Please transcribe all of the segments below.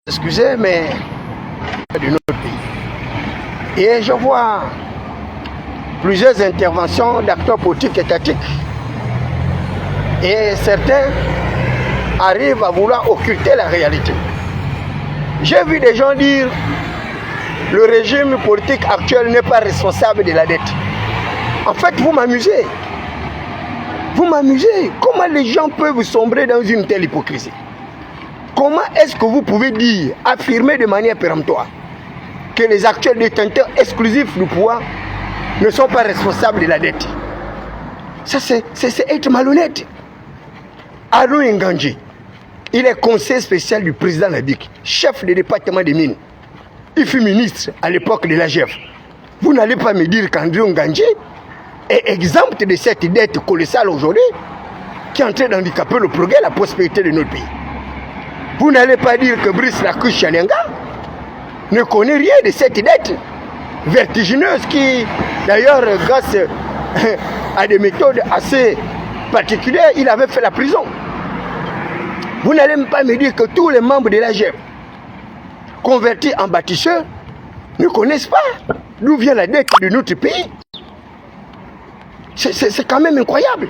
Excusez, mais de notre pays. Et je vois plusieurs interventions d'acteurs politiques étatiques. Et certains arrivent à vouloir occulter la réalité. J'ai vu des gens dire le régime politique actuel n'est pas responsable de la dette. En fait, vous m'amusez. Vous m'amusez. Comment les gens peuvent sombrer dans une telle hypocrisie? Comment est-ce que vous pouvez dire, affirmer de manière péremptoire que les actuels détenteurs exclusifs du pouvoir ne sont pas responsables de la dette? Ça, c'est être malhonnête. Arnaud Nganji, il est conseiller spécial du président de la République, chef du département des mines. Il fut ministre à l'époque de l'AGF. Vous n'allez pas me dire qu'André Nganji est exempt de cette dette colossale aujourd'hui qui est en train d'handicaper le progrès et la prospérité de notre pays. Vous n'allez pas dire que Brice Lacuche Chanenga ne connaît rien de cette dette vertigineuse qui, d'ailleurs, grâce à des méthodes assez particulières, il avait fait la prison. Vous n'allez pas me dire que tous les membres de l'AGF convertis en bâtisseurs ne connaissent pas d'où vient la dette de notre pays. C'est quand même incroyable.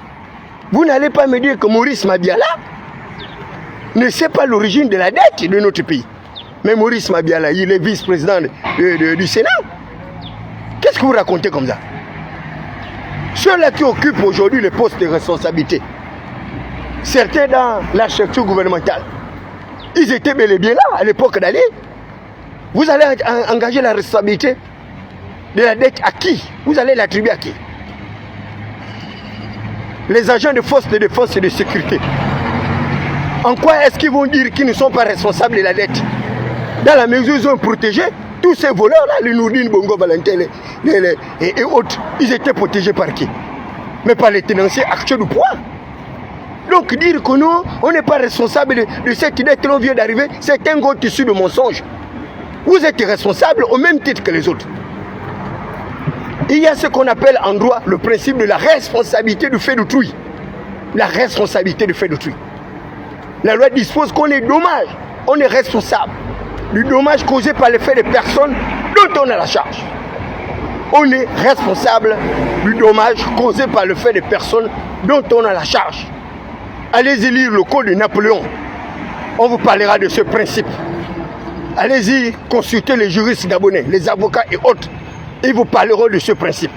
Vous n'allez pas me dire que Maurice Mabiala ne sait pas l'origine de la dette de notre pays. Mais Maurice Mabiala, il est vice-président du Sénat. Qu'est-ce que vous racontez comme ça? Ceux-là qui occupent aujourd'hui les postes de responsabilité, certains dans l'architecture gouvernementale, ils étaient bel et bien là à l'époque d'Ali. Vous allez engager la responsabilité de la dette à qui? Vous allez l'attribuer à qui? Les agents de forces de défense et de sécurité. En quoi est-ce qu'ils vont dire qu'ils ne sont pas responsables de la dette? Dans la mesure où ils ont protégé tous ces voleurs-là, les Nourdine, Bongo, Valentin et autres, ils étaient protégés par qui? Mais par les tenanciers actuels du pouvoir. Donc dire que non, on n'est pas responsable de cette dette que l'on vient d'arriver, c'est un gros tissu de mensonges. Vous êtes responsable au même titre que les autres. Il y a ce qu'on appelle en droit le principe de la responsabilité du fait d'autrui. La responsabilité du fait d'autrui. La loi dispose qu'on est dommage, on est responsable du dommage causé par le fait des personnes dont on a la charge. On est responsable du dommage causé par le fait des personnes dont on a la charge. Allez-y lire le code de Napoléon. On vous parlera de ce principe. Allez-y consulter les juristes gabonais, les avocats et autres. Ils vous parleront de ce principe.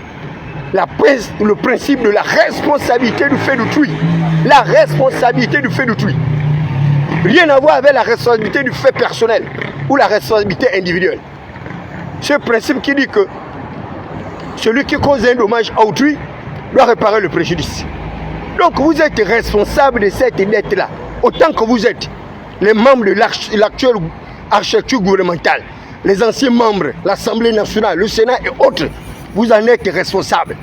Le principe de la responsabilité du fait d'autrui. La responsabilité du fait d'autrui. Rien à voir avec la responsabilité du fait personnel ou la responsabilité individuelle. Ce principe qui dit que celui qui cause un dommage à autrui doit réparer le préjudice. Donc vous êtes responsable de cette dette-là, autant que vous êtes les membres de l'actuelle architecture gouvernementale, les anciens membres, l'Assemblée nationale, le Sénat et autres, vous en êtes responsables.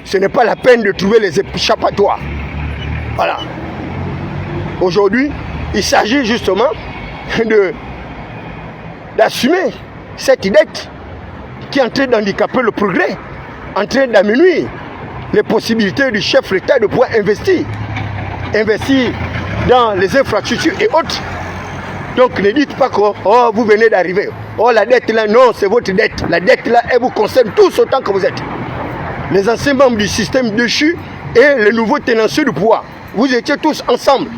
Ce n'est pas la peine de trouver les échappatoires. Voilà. Aujourd'hui, il s'agit justement d'assumer cette dette qui est en train d'handicaper le progrès, en train d'amenuire les possibilités du chef de l'État de pouvoir investir dans les infrastructures et autres. Donc ne dites pas que oh, vous venez d'arriver. Oh, la dette là, non, c'est votre dette. La dette là, elle vous concerne tous autant que vous êtes. Les anciens membres du système déchu et les nouveaux tenanciers du pouvoir. Vous étiez tous ensemble.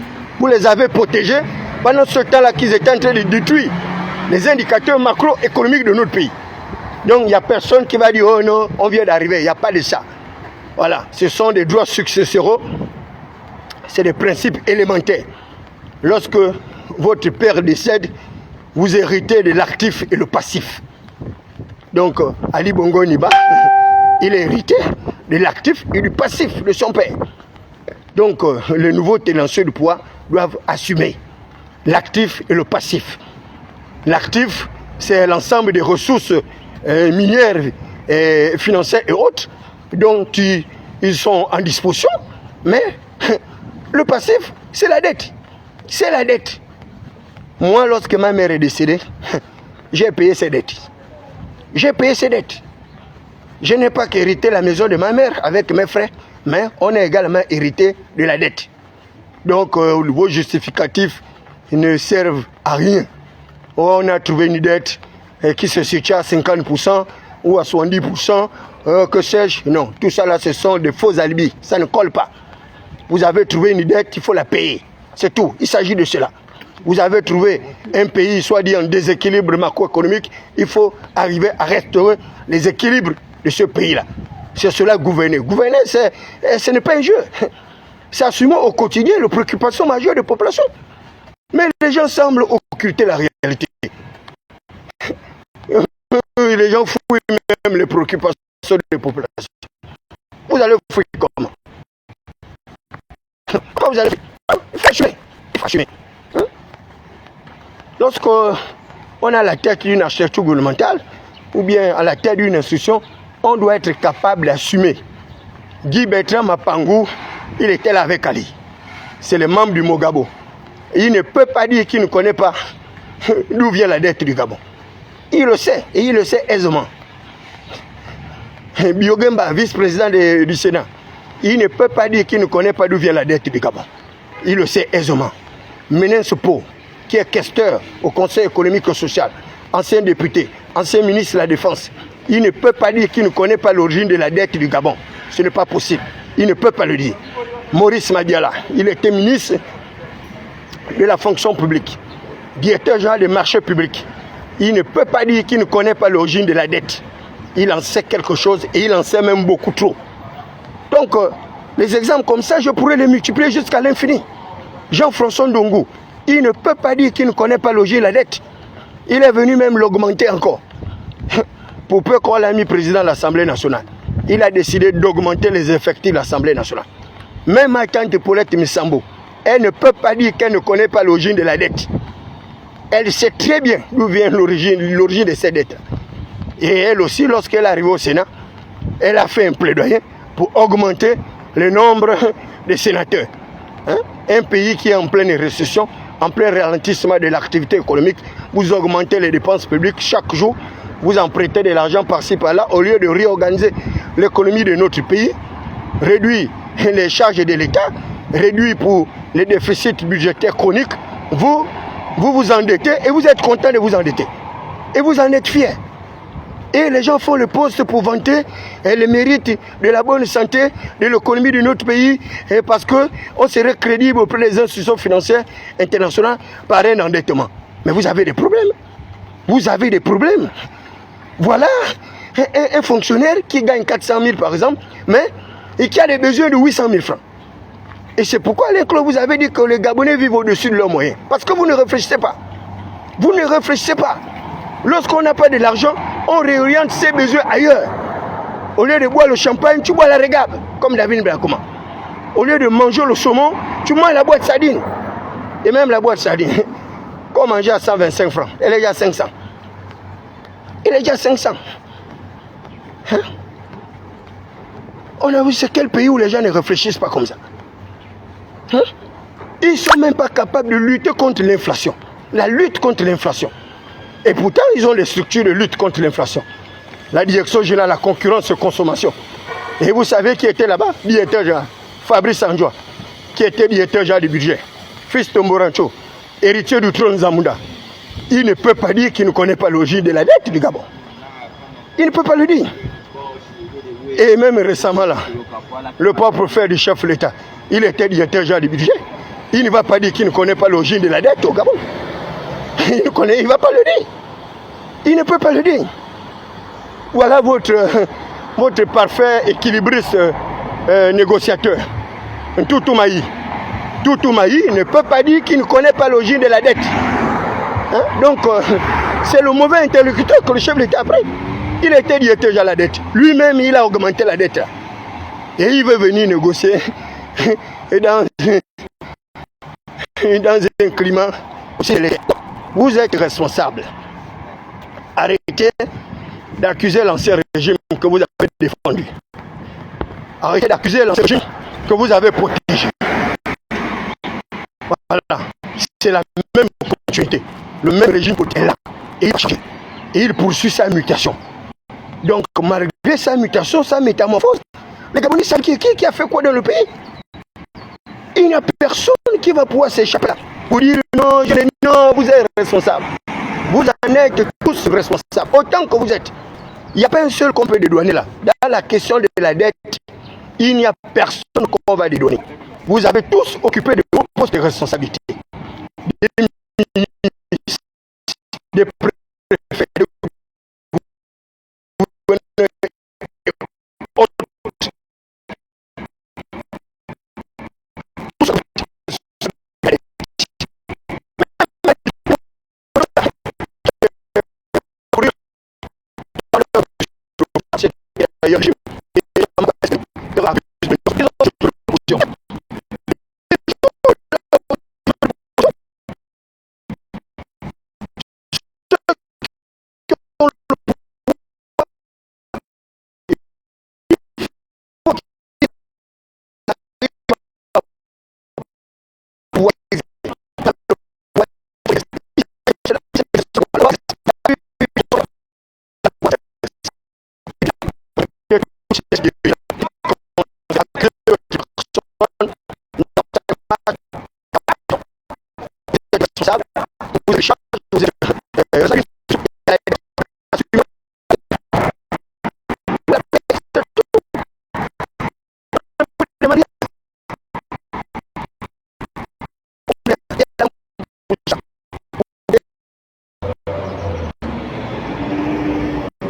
Vous les avez protégés pendant ce temps-là qu'ils étaient en train de détruire les indicateurs macroéconomiques de notre pays. Donc il n'y a personne qui va dire oh non, on vient d'arriver. Il n'y a pas de ça. Voilà, ce sont des droits successoraux. C'est des principes élémentaires. Lorsque votre père décède, vous héritez de l'actif et le passif. Donc Ali Bongo Niba, il est hérité de l'actif et du passif de son père. Donc les nouveaux tenanciers du pouvoir doivent assumer l'actif et le passif. L'actif, c'est l'ensemble des ressources minières, financières et autres dont ils sont en disposition, mais le passif, c'est la dette. C'est la dette. Moi, lorsque ma mère est décédée, j'ai payé ses dettes. J'ai payé ses dettes. Je n'ai pas qu'hérité la maison de ma mère avec mes frères, mais on a également hérité de la dette. Donc, vos justificatifs ne servent à rien. on a trouvé une dette qui se situe à 50% ou à 70%, que sais-je. Non, tout ça là, ce sont des faux alibis. Ça ne colle pas. Vous avez trouvé une dette, il faut la payer. C'est tout. Il s'agit de cela. Vous avez trouvé un pays, soit dit en déséquilibre macroéconomique, il faut arriver à restaurer les équilibres de ce pays-là. C'est cela gouverner. Gouverner, ce n'est pas un jeu. C'est assumer au quotidien les préoccupations majeures des populations. Mais les gens semblent occulter la réalité. Les gens fouillent même les préoccupations des populations. Vous allez fouiller comment? Comment vous allez faire? Il faut assumer. Lorsqu'on a la tête d'une architecture gouvernementale ou bien à la tête d'une institution, on doit être capable d'assumer. Guy Bertrand Mapangou, il était là avec Ali. C'est le membre du Mogabo. Il ne peut pas dire qu'il ne connaît pas d'où vient la dette du Gabon. Il le sait, et il le sait aisément. Biogemba, vice-président du Sénat, il ne peut pas dire qu'il ne connaît pas d'où vient la dette du Gabon. Il le sait aisément. Menem Sopo, qui est questeur au Conseil économique et social, ancien député, ancien ministre de la Défense, il ne peut pas dire qu'il ne connaît pas l'origine de la dette du Gabon. Ce n'est pas possible. Il ne peut pas le dire. Maurice Madiala, il était ministre de la fonction publique, directeur général des marchés publics. Il ne peut pas dire qu'il ne connaît pas l'origine de la dette. Il en sait quelque chose et il en sait même beaucoup trop. Donc, les exemples comme ça, je pourrais les multiplier jusqu'à l'infini. Jean-François Ndongo, il ne peut pas dire qu'il ne connaît pas l'origine de la dette. Il est venu même l'augmenter encore. Pour peu qu'on l'a mis président de l'Assemblée nationale, il a décidé d'augmenter les effectifs de l'Assemblée nationale. Même ma tante Paulette Missambo, elle ne peut pas dire qu'elle ne connaît pas l'origine de la dette. Elle sait très bien d'où vient l'origine de cette dette. Et elle aussi, lorsqu'elle est arrivée au Sénat, elle a fait un plaidoyer pour augmenter le nombre de sénateurs. Un pays qui est en pleine récession, en plein ralentissement de l'activité économique, vous augmentez les dépenses publiques chaque jour, vous en prêtez de l'argent par-ci par-là, au lieu de réorganiser l'économie de notre pays, réduire les charges de l'État, réduire pour les déficits budgétaires chroniques, vous vous endettez et vous êtes content de vous endetter. Et vous en êtes fiers. Et les gens font le poste pour vanter les mérites de la bonne santé de l'économie de notre pays parce qu'on serait crédible auprès des institutions financières internationales par un endettement. Mais vous avez des problèmes. Vous avez des problèmes. Voilà un fonctionnaire qui gagne 400 000 par exemple, mais et qui a des besoins de 800 000 francs. Et c'est pourquoi vous avez dit que les Gabonais vivent au-dessus de leurs moyens. Parce que vous ne réfléchissez pas. Vous ne réfléchissez pas. Lorsqu'on n'a pas de l'argent, on réoriente ses besoins ailleurs. Au lieu de boire le champagne, tu bois la régate, comme David Blakoma. Au lieu de manger le saumon, tu manges la boîte de sardines. Et même la boîte de sardines, qu'on mangeait à 125 francs, elle est déjà à 500. Elle est déjà à 500. Hein? On a vu c'est quel pays où les gens ne réfléchissent pas comme ça. Hein? Ils ne sont même pas capables de lutter contre l'inflation. La lutte contre l'inflation. Et pourtant, ils ont des structures de lutte contre l'inflation. La direction générale de la concurrence et consommation. Et vous savez qui était là-bas? Directeur général. Fabrice Anjoua, qui était directeur général du budget. Fils de Morancho, héritier du trône Zamunda. Il ne peut pas dire qu'il ne connaît pas l'origine de la dette du Gabon. Il ne peut pas le dire. Et même récemment, là, le propre frère du chef de l'État, il était directeur général du budget. Il ne va pas dire qu'il ne connaît pas l'origine de la dette au Gabon. Il ne va pas le dire. Il ne peut pas le dire. Voilà votre parfait équilibriste négociateur. Toutoumaï. Toutoumaï ne peut pas dire qu'il ne connaît pas l'origine de la dette. Hein? Donc, c'est le mauvais interlocuteur que le chef de l'État a pris. Il était directeur de la dette. Lui-même, il a augmenté la dette. Et il veut venir négocier et dans un climat. Vous êtes responsable. Arrêtez d'accuser l'ancien régime que vous avez défendu. Arrêtez d'accuser l'ancien régime que vous avez protégé. Voilà. C'est la même continuité. Le même régime est là. Et il poursuit sa mutation. Donc, malgré sa mutation, sa métamorphose, les Gabonais savent qui a fait quoi dans le pays. Il n'y a personne qui va pouvoir s'échapper là. Pour dire non, vous êtes responsable. Vous en êtes tous responsables, autant que vous êtes. Il n'y a pas un seul qu'on peut dédouaner là. Dans la question de la dette, il n'y a personne qu'on va dédouaner. Vous avez tous occupé de vos postes de responsabilité. Des ministres, des préfets, des gouverneurs,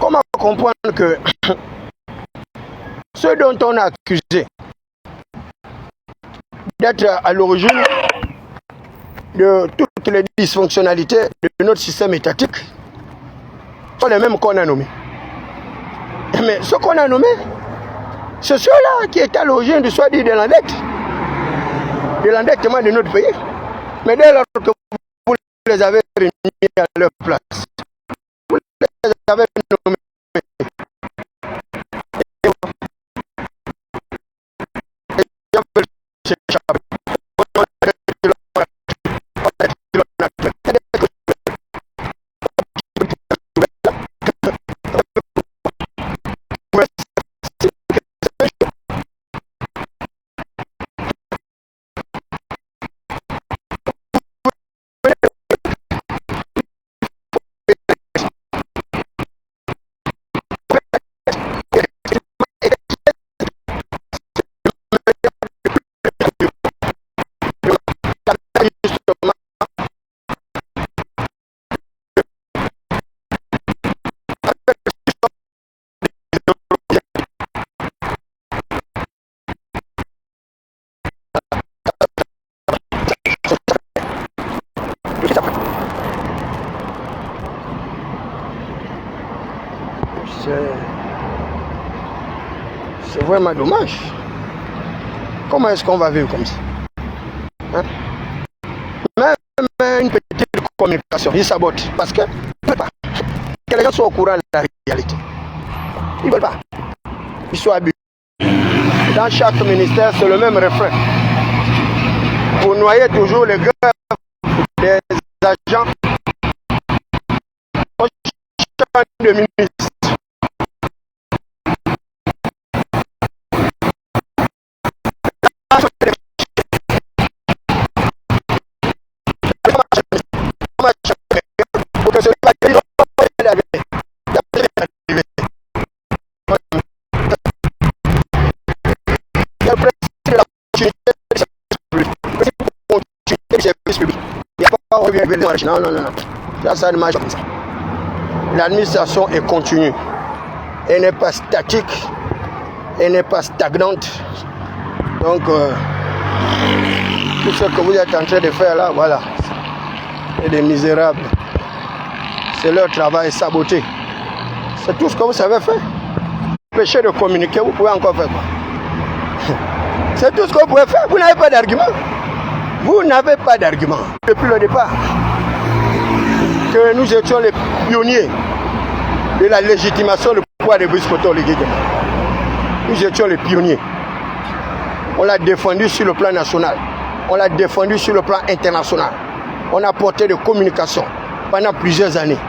comment comprendre que ceux dont on a accusé d'être à l'origine de toutes les dysfonctionnalités de notre système étatique sont les mêmes qu'on a nommés. Mais ce qu'on a nommé, c'est ceux-là qui étaient à l'origine de soit dit de l'endettement de notre pays. Mais dès lors que vous les avez réunis à leur place, vous les avez nommés. C'est vraiment dommage. Comment est-ce qu'on va vivre comme ça, hein? Même une petite communication, ils sabotent parce que les gens sont au courant de la réalité. Ils ne veulent pas. Ils sont abusés. Dans chaque ministère, c'est le même refrain. Vous noyez toujours les gars des agents au champ de ministre. Non, non, non, non. Ça ne marche pas comme ça. L'administration est continue. Elle n'est pas statique. Elle n'est pas stagnante. Donc, tout ce que vous êtes en train de faire là, voilà. C'est des misérables. C'est leur travail saboté. C'est tout ce que vous savez faire. Empêcher de communiquer, vous pouvez encore faire quoi? C'est tout ce que vous pouvez faire. Vous n'avez pas d'argument. Vous n'avez pas d'argument. Depuis le départ, que nous étions les pionniers de la légitimation du pouvoir de Brice Oligui Nguema. Nous étions les pionniers. On l'a défendu sur le plan national. On l'a défendu sur le plan international. On a porté de communication pendant plusieurs années.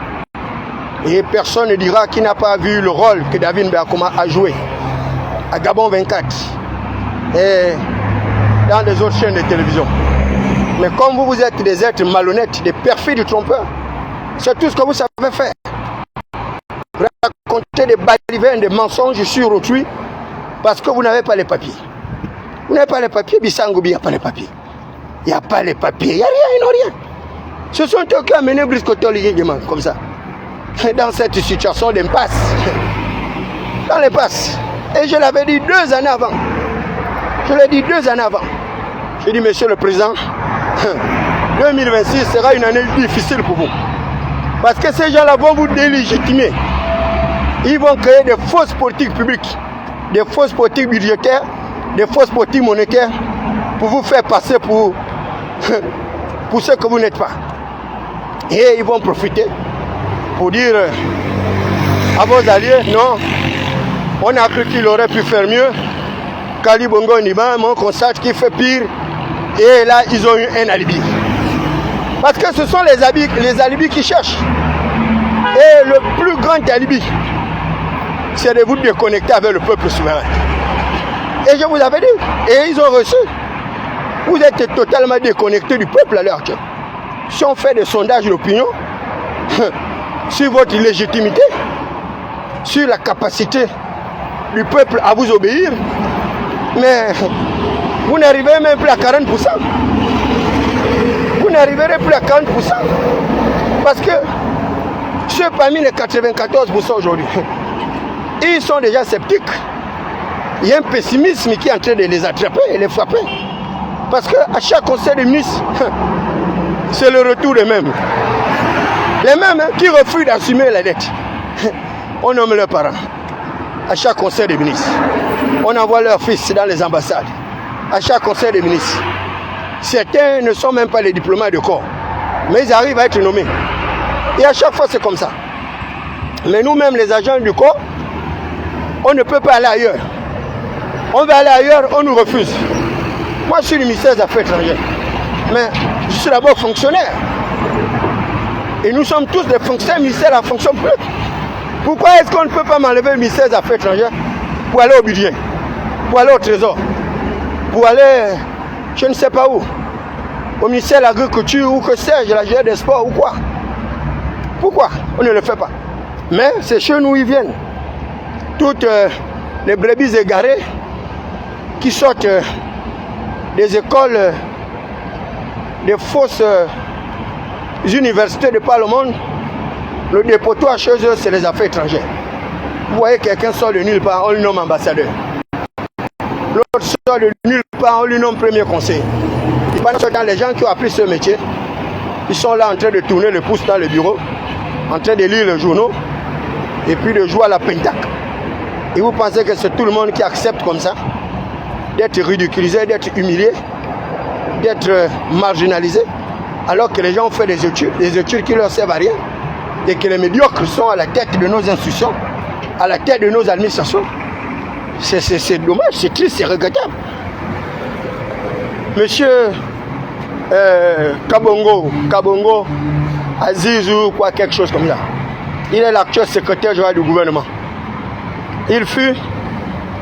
Et personne ne dira qu'il n'a pas vu le rôle que David Mbakoma a joué à Gabon 24 et dans des autres chaînes de télévision. Mais comme vous êtes des êtres malhonnêtes, des perfides trompeurs, C'est tout ce que vous savez faire. Raconter des balivernes, des mensonges sur autrui parce que vous n'avez pas les papiers. Vous n'avez pas les papiers, Bissangoubi, il n'y a pas les papiers. Il n'y a pas les papiers, il n'y a rien, ils n'ont rien. Ce sont eux qui ont mené Briscotol comme ça. Dans cette situation d'impasse. Dans l'impasse. Et je l'avais dit 2 années avant. Je l'ai dit 2 années avant. J'ai dit, monsieur le président, 2026 sera une année difficile pour vous. Parce que ces gens-là vont vous délégitimer. Ils vont créer des fausses politiques publiques, des fausses politiques budgétaires, des fausses politiques monétaires pour vous faire passer pour ce que vous n'êtes pas. Et ils vont profiter pour dire à vos alliés, non, on a cru qu'il aurait pu faire mieux. Kali Bongo Niba, on constate qu'il fait pire. Et là, ils ont eu un alibi. Parce que ce sont les alibis qui cherchent. Et le plus grand alibi, c'est de vous déconnecter avec le peuple souverain. Et je vous avais dit, et ils ont reçu. Vous êtes totalement déconnecté du peuple à l'heure actuelle. Si on fait des sondages d'opinion sur votre légitimité, sur la capacité du peuple à vous obéir, mais vous n'arrivez même plus à 40%. Vous n'arriverez plus à 40%. Parce que ceux parmi les 94% aujourd'hui, ils sont déjà sceptiques. Il y a un pessimisme qui est en train de les attraper et les frapper. Parce qu'à chaque conseil des ministres, c'est le retour des mêmes. Les mêmes qui refusent d'assumer la dette. On nomme leurs parents. À chaque conseil des ministres. On envoie leurs fils dans les ambassades. À chaque conseil des ministres. Certains ne sont même pas les diplomates de corps. Mais ils arrivent à être nommés. Et à chaque fois, c'est comme ça. Mais nous-mêmes, les agents du corps, on ne peut pas aller ailleurs. On va aller ailleurs, on nous refuse. Moi, je suis le ministère des Affaires étrangères. Mais je suis d'abord fonctionnaire. Et nous sommes tous des fonctionnaires ministère de la fonction publique. Pourquoi est-ce qu'on ne peut pas m'enlever le ministère des Affaires étrangères pour aller au budget, pour aller au trésor, pour aller, je ne sais pas où, au ministère de l'Agriculture ou que sais-je, la GR des Sports ou quoi? Pourquoi on ne le fait pas? Mais c'est chez nous ils viennent. Toutes les brebis égarées qui sortent des écoles, des fausses universités de par le monde, le dépotoir chez eux, c'est les affaires étrangères. Vous voyez quelqu'un sort de nulle part, on le nomme ambassadeur. L'autre sort de nulle part, on lui nomme premier conseiller. Et pendant ce temps, les gens qui ont appris ce métier, ils sont là en train de tourner le pouce dans le bureau, en train de lire les journaux, et puis de jouer à la pentacle. Et vous pensez que c'est tout le monde qui accepte comme ça d'être ridiculisé, d'être humilié, d'être marginalisé, alors que les gens ont fait des études qui ne leur servent à rien, et que les médiocres sont à la tête de nos institutions, à la tête de nos administrations. C'est dommage, c'est triste, c'est regrettable. Monsieur Kabongo, Aziz ou quoi, quelque chose comme ça, il est l'actuel secrétaire général du gouvernement. Il fut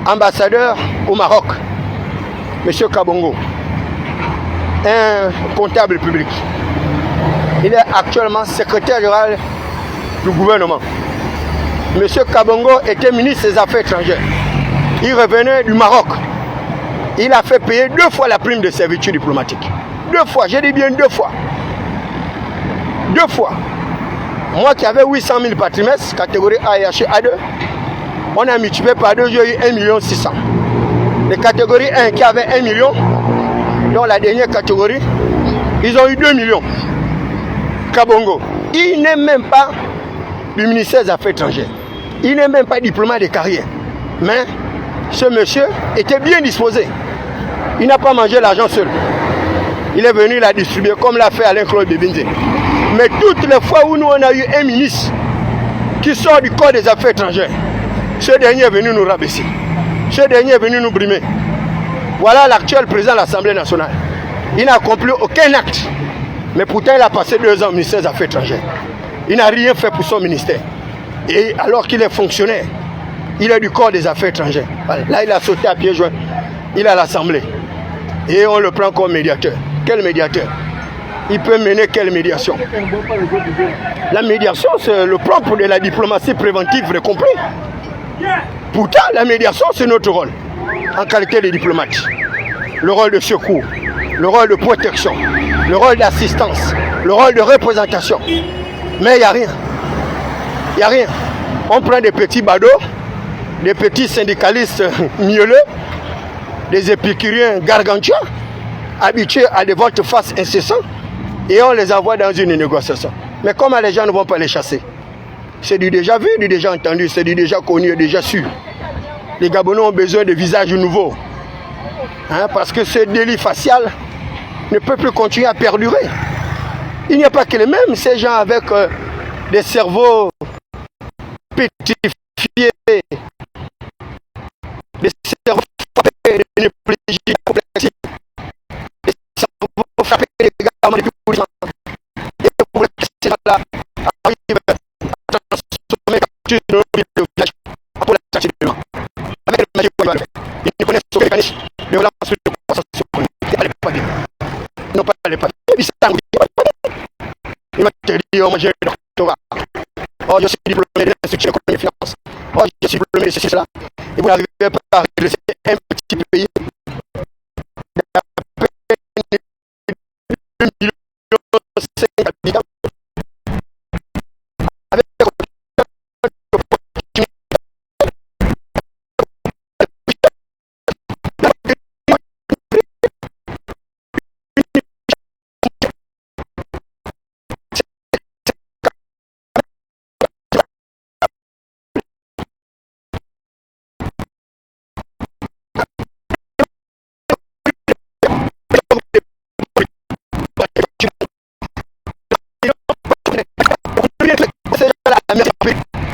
ambassadeur au Maroc, Monsieur Kabongo, un comptable public. Il est actuellement secrétaire général du gouvernement. Monsieur Kabongo était ministre des Affaires étrangères. Il revenait du Maroc. Il a fait payer 2 fois la prime de servitude diplomatique. 2 fois, j'ai dit bien 2 fois. 2 fois. Moi qui avais 800 000 par trimestre, catégorie A et A2, on a multiplié par 2, j'ai eu 1 600 000. Les catégories 1 qui avaient 1 million, dans la dernière catégorie, ils ont eu 2 millions. Kabongo, il n'est même pas du ministère des Affaires étrangères. Il n'est même pas diplomate de carrière. Mais ce monsieur était bien disposé. Il n'a pas mangé l'argent seul. Il est venu la distribuer comme l'a fait Alain-Claude Bebinze. Mais toutes les fois où nous on a eu un ministre qui sort du corps des affaires étrangères, ce dernier est venu nous rabaisser. Ce dernier est venu nous brimer. Voilà l'actuel président de l'Assemblée nationale. Il n'a accompli aucun acte. Mais pourtant il a passé 2 ans au ministère des Affaires étrangères. Il n'a rien fait pour son ministère. Et alors qu'il est fonctionnaire, il est du corps des affaires étrangères. Voilà. Là il a sauté à pieds joints. Il est à l'Assemblée. Et on le prend comme médiateur. Quel médiateur? il peut mener quelle médiation? La médiation, c'est le propre de la diplomatie préventive compris. Pourtant, la médiation, c'est notre rôle en qualité de diplomate. Le rôle de secours, le rôle de protection, le rôle d'assistance, le rôle de représentation. Mais il n'y a rien. Il n'y a rien. On prend des petits badauds, des petits syndicalistes mielleux, des épicuriens gargantuans, habitués à des volte-face incessants, et on les envoie dans une négociation. Mais comment les gens ne vont pas les chasser? C'est du déjà vu, du déjà entendu, c'est du déjà connu, déjà sûr. Les Gabonais ont besoin de visages nouveaux. Hein, parce que ce délit facial ne peut plus continuer à perdurer. Il n'y a pas que les mêmes, ces gens avec des cerveaux pétrifiés, des cerveaux frappés de néoplégie complexe, des cerveaux frappés également depuis plus longtemps. Et pour les là arrivent à transformer le village pour la tâche de l'homme. Avec le magique qu'on va faire. Ils ne connaissent aucun mécanisme de relance de croissance économique. Ils n'ont pas les papiers. Ils s'en il m'a dit, oh, moi j'ai le doctorat. Oh, je suis diplômé de l'Institut d'économie et finance. Oh, je suis diplômé de ceci, cela. Et vous n'arrivez pas à redresser un petit pays d'à peine 2,5 millions d'habitants.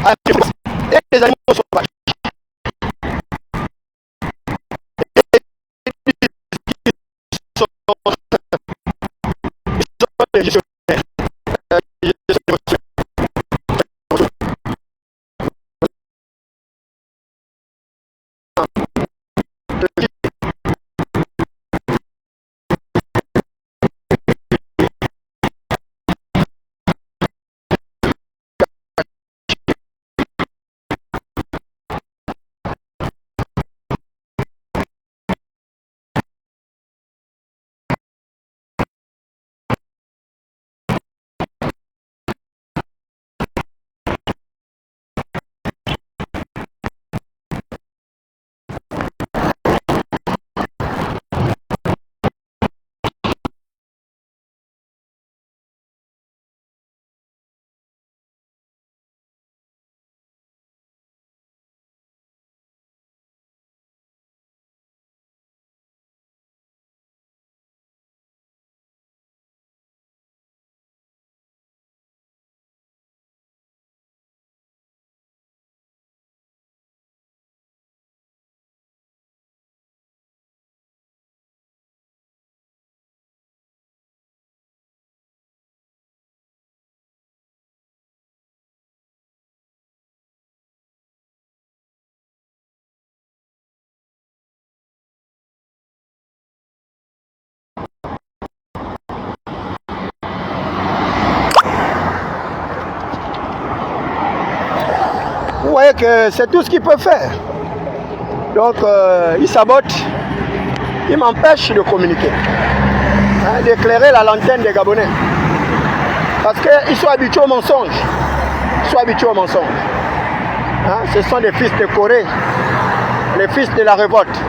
Avec les animaux sauvages. Vous voyez que c'est tout ce qu'il peut faire. Donc, il sabote, il m'empêche de communiquer, hein, d'éclairer la lanterne des Gabonais. Parce qu'ils sont habitués au mensonge. Ils sont habitués au mensonge. Hein, ce sont des fils de Corée, les fils de la révolte.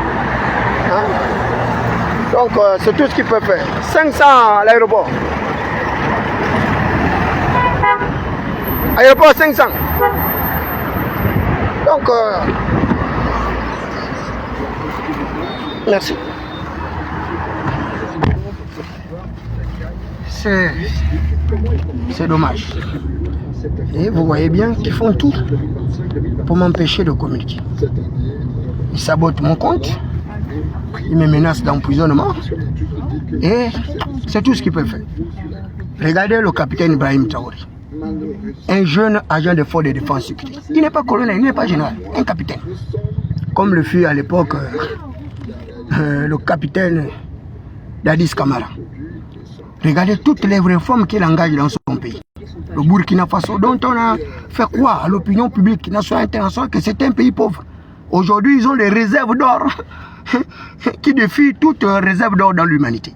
Hein. Donc, c'est tout ce qu'il peut faire. 500 à l'aéroport. Aéroport 500. Donc, merci. C'est dommage. Et vous voyez bien qu'ils font tout pour m'empêcher de communiquer. Ils sabotent mon compte, ils me menacent d'emprisonnement, et c'est tout ce qu'ils peuvent faire. Regardez le capitaine Ibrahim Traoré, un jeune agent de force de défense sécurité. Il n'est pas colonel, il n'est pas général, un capitaine. Comme le fut à l'époque le capitaine Dadis Camara. Regardez toutes les réformes qu'il engage dans son pays. Le Burkina Faso, dont on a fait croire à l'opinion publique nationale et internationale que c'est un pays pauvre. Aujourd'hui, ils ont des réserves d'or qui défient toute réserve d'or dans l'humanité.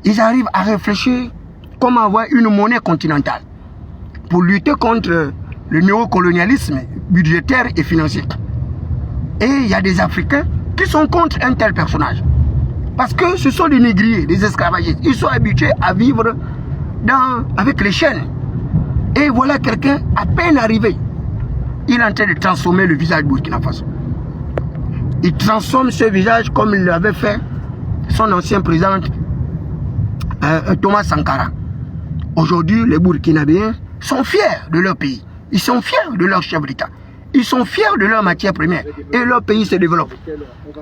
Ils arrivent à réfléchir comment avoir une monnaie continentale pour lutter contre le néocolonialisme budgétaire et financier. Et il y a des Africains qui sont contre un tel personnage. Parce que ce sont des négriers, des esclavagistes. Ils sont habitués à vivre avec les chaînes. Et voilà quelqu'un à peine arrivé. Il est en train de transformer le visage de Burkina Faso. Il transforme ce visage comme il l'avait fait son ancien président Thomas Sankara. Aujourd'hui, les Burkinabéens sont fiers de leur pays. Ils sont fiers de leur chef d'État. Ils sont fiers de leur matière première. Et leur pays se développe.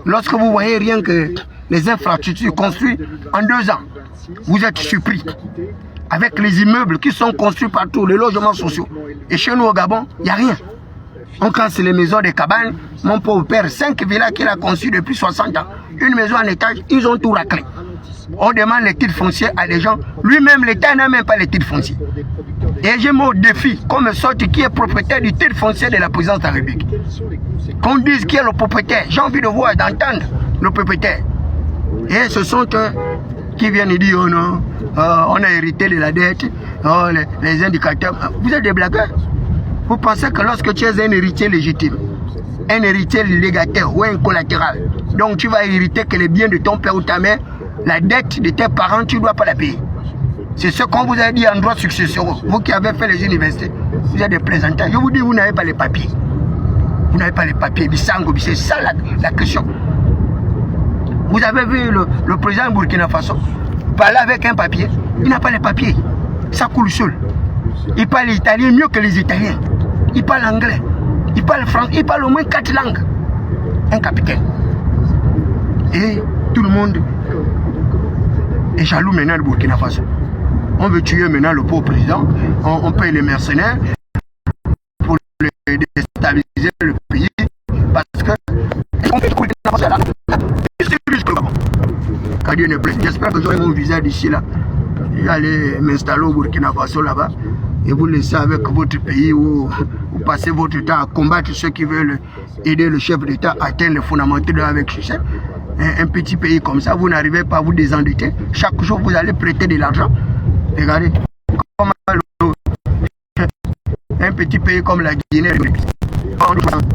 Lorsque vous voyez rien que les infrastructures construites en 2 ans, vous êtes surpris. Avec les immeubles qui sont construits partout, les logements sociaux. Et chez nous au Gabon, il n'y a rien. On casse les maisons des cabanes. Mon pauvre père, 5 villas qu'il a conçues depuis 60 ans. Une maison en étage, ils ont tout raclé. On demande les titres fonciers à des gens. Lui-même, l'État n'a même pas les titres fonciers. Et j'ai mon défi, comme sorte qui est propriétaire du titre foncier de la présidence de la République. Qu'on dise qui est le propriétaire. J'ai envie de voir, d'entendre le propriétaire. Et ce sont eux qui viennent dire oh non, on a hérité de la dette, oh, les indicateurs. Vous êtes des blagueurs. Vous pensez que lorsque tu es un héritier légitime, un héritier légataire ou un collatéral, donc tu vas hériter que les biens de ton père ou ta mère, la dette de tes parents, tu ne dois pas la payer. C'est ce qu'on vous a dit en droit successoral. Vous qui avez fait les universités, vous êtes des plaisantins. Je vous dis, vous n'avez pas les papiers. Vous n'avez pas les papiers. C'est ça la question. Vous avez vu le président Burkina Faso parler avec un papier. Il n'a pas les papiers. Ça coule seul. Il parle italien mieux que les Italiens. Il parle anglais. Il parle français. Il parle au moins 4 langues. Un capitaine. Et tout le monde est jaloux maintenant de Burkina Faso. On veut tuer maintenant le pauvre président. On paye les mercenaires pour déstabiliser le pays. Parce que j'espère que j'aurai mon visa d'ici là. Je vais aller m'installer au Burkina Faso là-bas. Et vous laissez avec votre pays où vous passez votre temps à combattre ceux qui veulent aider le chef d'État à atteindre les fondamentaux avec succès. Un petit pays comme ça, vous n'arrivez pas à vous désendetter. Chaque jour, vous allez prêter de l'argent. Regardez, un petit pays comme la Guinée,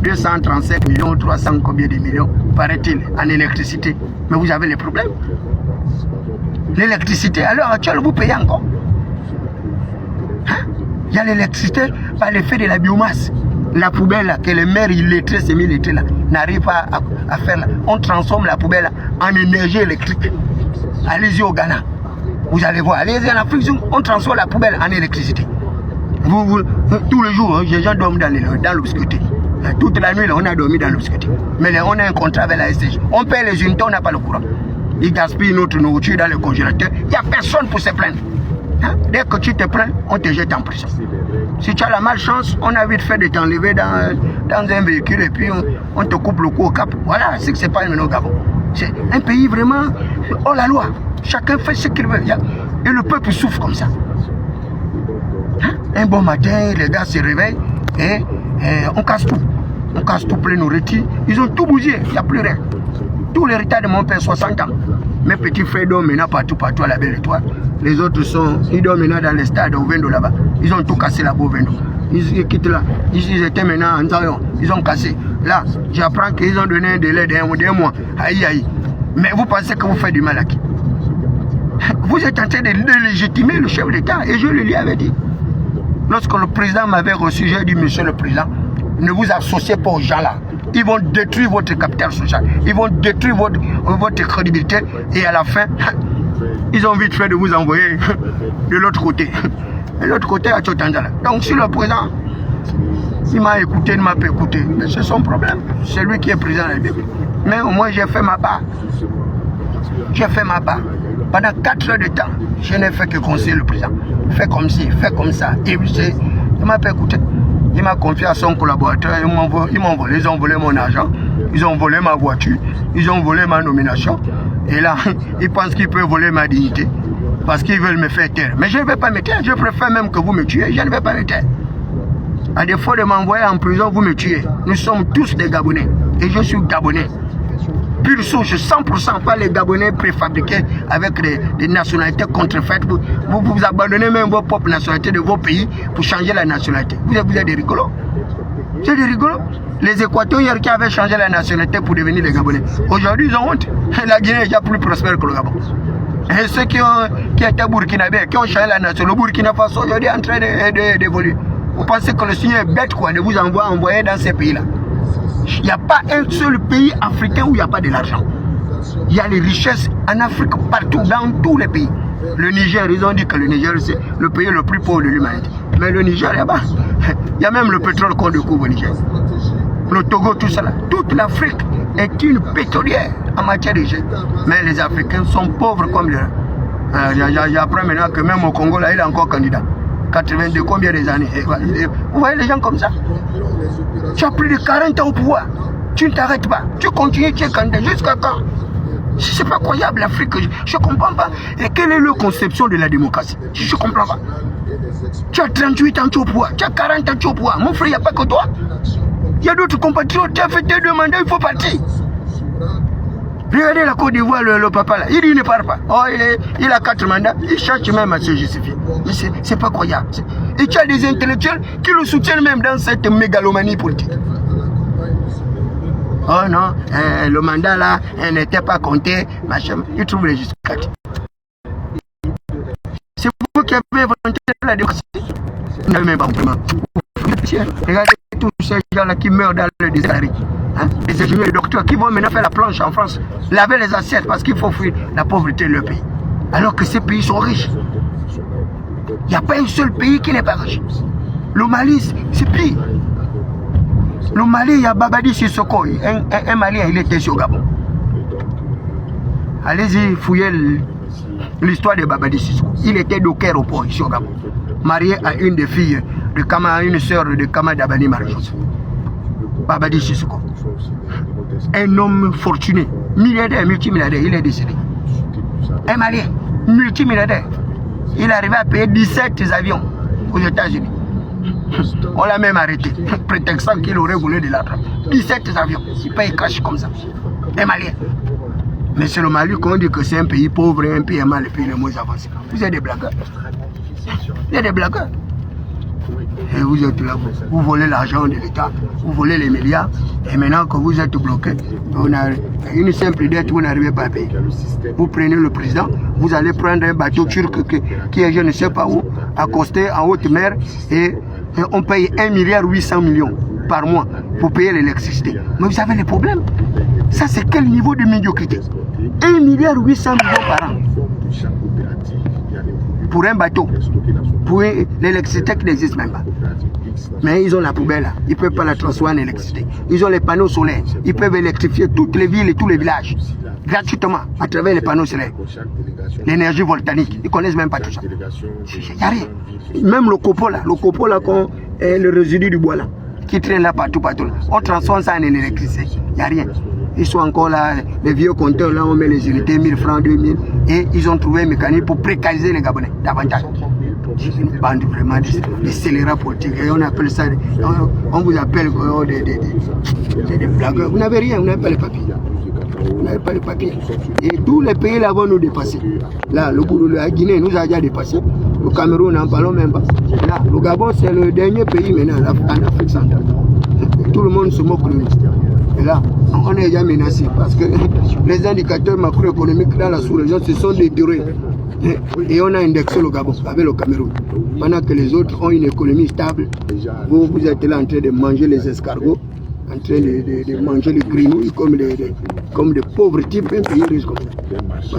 235 millions, 300 combien de millions, paraît-il, en électricité. Mais vous avez les problèmes. L'électricité, à l'heure actuelle, vous payez encore. Il y a l'électricité par l'effet de la biomasse. La poubelle là, que les maires illettrés, semi-illettrés là, n'arrivent pas à faire là. On transforme la poubelle là, en énergie électrique. Allez-y au Ghana. Vous allez voir, allez-y en Afrique, on transforme la poubelle en électricité. Tous les jours, les gens dorment dans l'obscurité. Toute la nuit, là, on a dormi dans l'obscurité. Mais là, on a un contrat avec la STG. On paye les unités, on n'a pas le courant. Ils gaspillent notre nourriture dans le congélateur. Il n'y a personne pour se plaindre. Dès que tu te plains, on te jette en prison. Si tu as la malchance, on a vite fait de t'enlever dans un véhicule et puis on te coupe le cou au cap. Voilà, c'est que c'est pas un Gabon. C'est un pays vraiment hors la loi. Chacun fait ce qu'il veut. Et le peuple souffre comme ça. Un bon matin, les gars se réveillent et on casse tout. On casse tout plein nos retire. Ils ont tout bougé, il n'y a plus rien. Tout l'héritage de mon père, 60 ans. Mes petits frères dorment maintenant partout à la Belle Étoile. Les autres ils dorment maintenant dans les stades au Vendo là-bas. Ils ont tout cassé là-bas au Vendo. Ils quittent là. Ils étaient maintenant en Zayon. Ils ont cassé. Là, j'apprends qu'ils ont donné un délai d'un mois. Aïe, aïe. Mais vous pensez que vous faites du mal à qui? Vous êtes en train de légitimer le chef d'État. Et je lui avais dit. Lorsque le président m'avait reçu, j'ai dit, monsieur le président, ne vous associez pas aux gens là. Ils vont détruire votre capital social. Ils vont détruire votre crédibilité. Et à la fin, ils ont vite fait de vous envoyer de l'autre côté. De l'autre côté, à Tchotandala. Donc si le président, il m'a écouté, il ne m'a pas écouté. Mais c'est son problème. C'est lui qui est président de la République. Mais au moins, j'ai fait ma part. J'ai fait ma part. Pendant 4 heures de temps, je n'ai fait que conseiller le président. Fais comme ci, fais comme ça. Et il ne m'a pas écouté. Il m'a confié à son collaborateur. Ils m'ont volé. Ils ont volé mon argent. Ils ont volé ma voiture. Ils ont volé ma nomination. Et là, ils pensent qu'ils peuvent voler ma dignité. Parce qu'ils veulent me faire taire. Mais je ne vais pas me taire. Je préfère même que vous me tuez. Je ne vais pas me taire. À défaut de m'envoyer en prison, vous me tuez. Nous sommes tous des Gabonais. Et je suis Gabonais. Pure souche, 100%, pas les Gabonais préfabriqués avec des nationalités contrefaites. Vous abandonnez même vos propres nationalités de vos pays pour changer la nationalité. Vous êtes des rigolos. C'est des rigolos. Les Équatoriens qui avaient changé la nationalité pour devenir les Gabonais. Aujourd'hui, ils ont honte. La Guinée est déjà plus prospère que le Gabon. Et ceux qui étaient burkinabés, qui ont changé la nationalité, le Burkina Faso aujourd'hui est en train d'évoluer. Vous pensez que le Seigneur est bête quoi, de vous envoyer dans ces pays-là? Il n'y a pas un seul pays africain où il n'y a pas de l'argent. Il y a les richesses en Afrique, partout, dans tous les pays. Le Niger, ils ont dit que le Niger, c'est le pays le plus pauvre de l'humanité. Mais le Niger, là-bas, il y a même le pétrole qu'on découvre au Niger. Le Togo, tout ça là. Toute l'Afrique est une pétrolière en matière de jets. Mais les Africains sont pauvres comme le... J'apprends maintenant que même au Congo, là, il est encore candidat. 82, combien des années? Vous voyez les gens comme ça? Tu as plus de 40 ans au pouvoir. Tu ne t'arrêtes pas. Tu continues, tu es candidat. Jusqu'à quand? C'est pas croyable l'Afrique. Je ne comprends pas. Et quelle est leur conception de la démocratie? Je ne comprends pas. Tu as 38 ans, tu es au pouvoir. Tu as 40 ans, tu es au pouvoir. Mon frère, il n'y a pas que toi. Il y a d'autres compatriotes. Tu as fait tes 2 mandats, il faut partir. Regardez la Côte d'Ivoire, le papa là. Il ne part pas. Oh, il a 4 mandats. Il cherche même à se justifier. Mais c'est pas croyable. Et tu as des intellectuels qui le soutiennent même dans cette mégalomanie politique. Oh non, le mandat là n'était pas compté. Machin. Ils trouvent les justificatifs. C'est vous qui avez inventé la démocratie. Vous n'avez même pas vraiment. Regardez tous ces gens-là qui meurent dans le désert. Hein? Les ingénieurs et les docteurs qui vont maintenant faire la planche en France, laver les assiettes parce qu'il faut fuir la pauvreté de leur pays. Alors que ces pays sont riches. Il n'y a pas un seul pays qui n'est pas riche. Le Mali, c'est pire. Le Mali, il y a Babadi Sissoko, un Malien, il était sur Gabon. Allez-y, fouillez l'histoire de Babadi Sissoko. Il était docker au port ici au Gabon. Marié à une des filles de Kama, une sœur de Kama Dabani Marie-Joseph. Babadi Sissoko. Un homme fortuné, milliardaire, multimilliardaire, il est décédé. Un Malien, multimilliardaire. Il arrivait à payer 17 avions aux États-Unis. On l'a même arrêté, prétextant qu'il aurait voulu de l'argent. 17 avions, il paye cash comme ça. Un Malien. Mais c'est le Mali qu'on dit que c'est un pays pauvre et un pays mal, le pays le moins avancé. Vous êtes des blagueurs. Vous êtes des blagueurs. Et vous êtes là, vous volez l'argent de l'État, vous volez les milliards, et maintenant que vous êtes bloqué, on a une simple dette, vous n'arrivez pas à payer. Vous prenez le président, vous allez prendre un bateau turc qui est je ne sais pas où, accosté en haute mer, et on paye 1,8 milliard par mois pour payer l'électricité. Mais vous avez les problèmes. Ça, c'est quel niveau de médiocrité? 1,8 milliard par an. Pour un bateau, pour l'électricité qui n'existe même pas. Mais ils ont la poubelle là, ils ne peuvent pas la transformer en électricité. Ils ont les panneaux solaires, ils peuvent électrifier toutes les villes et tous les villages, gratuitement, à travers les panneaux solaires. L'énergie volcanique, ils ne connaissent même pas tout ça. Il n'y a rien. Même le copeau là, le résidu du bois là, qui traîne là partout, là. On transforme ça en électricité, il n'y a rien. Ils sont encore là, les vieux compteurs là, on met les unités, 1000 francs, 2000, et ils ont trouvé un mécanisme pour précariser les Gabonais davantage. Une bande vraiment des scélérats politiques, et on appelle ça, on vous appelle des blagueurs. Vous n'avez rien, vous n'avez pas les papiers. Vous n'avez pas les papiers. Et tous les pays là vont nous dépasser. Là, la Guinée nous a déjà dépassé. Le Cameroun, n'en parlons même pas. Là, le Gabon, c'est le dernier pays maintenant en Afrique centrale. Tout le monde se moque de nous. Et là, on est déjà menacé parce que les indicateurs macroéconomiques dans la sous-région se sont détériorés. Et on a indexé le Gabon avec le Cameroun. Pendant que les autres ont une économie stable, vous êtes là en train de manger les escargots, en train de manger les grenouilles comme des pauvres types, un pays riche comme ça.